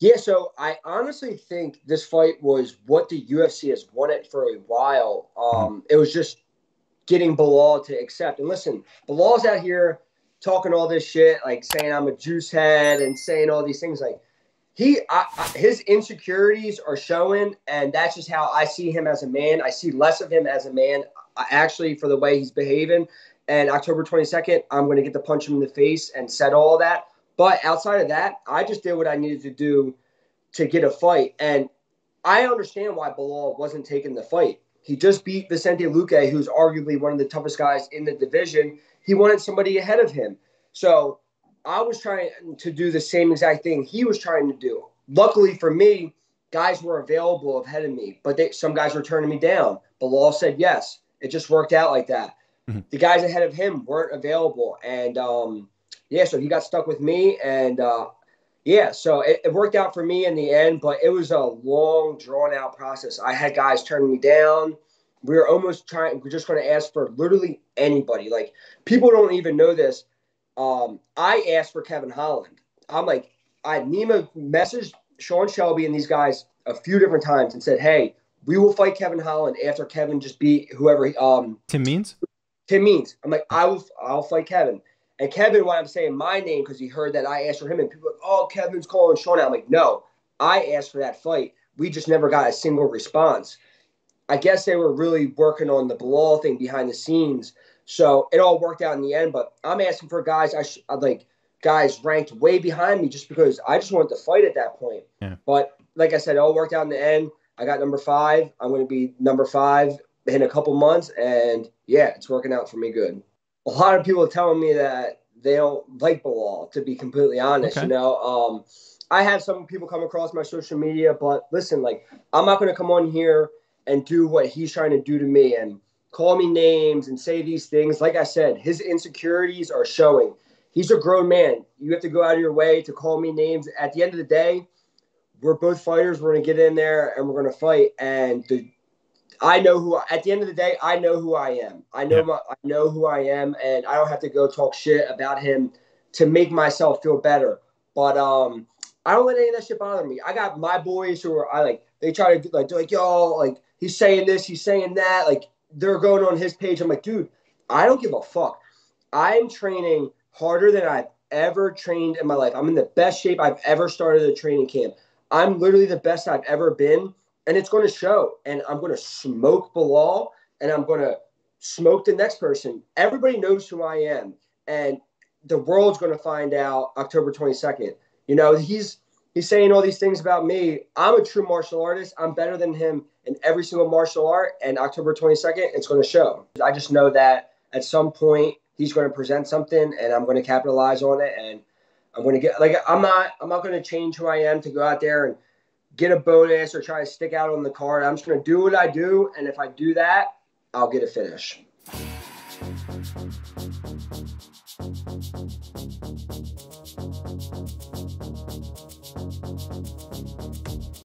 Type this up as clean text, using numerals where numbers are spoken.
Yeah, so I honestly think this fight was what the UFC has wanted for a while. Mhm. It was just getting Belal to accept. And listen, Bilal's out here talking all this shit, like saying I'm a juice head and saying all these things. Like his insecurities are showing, and that's just how I see him as a man. I see less of him as a man, actually, for the way he's behaving. And October 22nd, I'm going to get to punch him in the face and settle all that. But outside of that, I just did what I needed to do to get a fight. And I understand why Belal wasn't taking the fight. He just beat Vicente Luque, who's arguably one of the toughest guys in the division. He wanted somebody ahead of him. So I was trying to do the same exact thing he was trying to do. Luckily for me, guys were available ahead of me, but some guys were turning me down. Belal said yes. It just worked out like that. Mhm. The guys ahead of him weren't available. And yeah, so he got stuck with me. And yeah, so it worked out for me in the end, but it was a long, drawn out process. I had guys turning me down. We were almost trying, we're just going to ask for literally anybody. Like, people don't even know this. I asked for Kevin Holland. I'm like, Nima messaged Sean Shelby and these guys a few different times and said, hey, we will fight Kevin Holland after Kevin just beat whoever Tim Means? Tim Means. I'm like, I'll fight Kevin. And Kevin, why I'm saying my name, because he heard that I asked for him, and people are like, oh, Kevin's calling Sean out. I'm like, no, I asked for that fight. We just never got a single response. I guess they were really working on the Belal thing behind the scenes. So it all worked out in the end. But I'm asking for guys I'd like guys ranked way behind me just because I just wanted to fight at that point. Yeah. But like I said, it all worked out in the end. I got number 5. I'm going to be number 5 in a couple months. And yeah, it's working out for me good. A lot of people are telling me that they don't like Belal, to be completely honest. Okay. I have some people come across my social media, but listen, like, I'm not going to come on here and do what he's trying to do to me and call me names and say these things. Like I said, his insecurities are showing. He's a grown man. You have to go out of your way to call me names. At the end of the day, we're both fighters. We're going to get in there and we're going to fight. And I know who. At the end of the day, I know who I am. Yeah. I know who I am, and I don't have to go talk shit about him to make myself feel better. But I don't let any of that shit bother me. I got my boys who are I like. They try to like, they're like, yo, like, he's saying this, he's saying that. Like, they're going on his page. I'm like, dude, I don't give a fuck. I'm training harder than I've ever trained in my life. I'm in the best shape I've ever started a training camp. I'm literally the best I've ever been, and it's going to show. And I'm going to smoke Bilal, and I'm going to smoke the next person. Everybody knows who I am, and the world's going to find out October 22nd. He's saying all these things about me. I'm a true martial artist. I'm better than him in every single martial art. And October 22nd, it's going to show. I just know that at some point he's going to present something, and I'm going to capitalize on it. And I'm going to get like I'm not going to change who I am to go out there and get a bonus or try to stick out on the card. I'm just going to do what I do, and if I do that, I'll get a finish.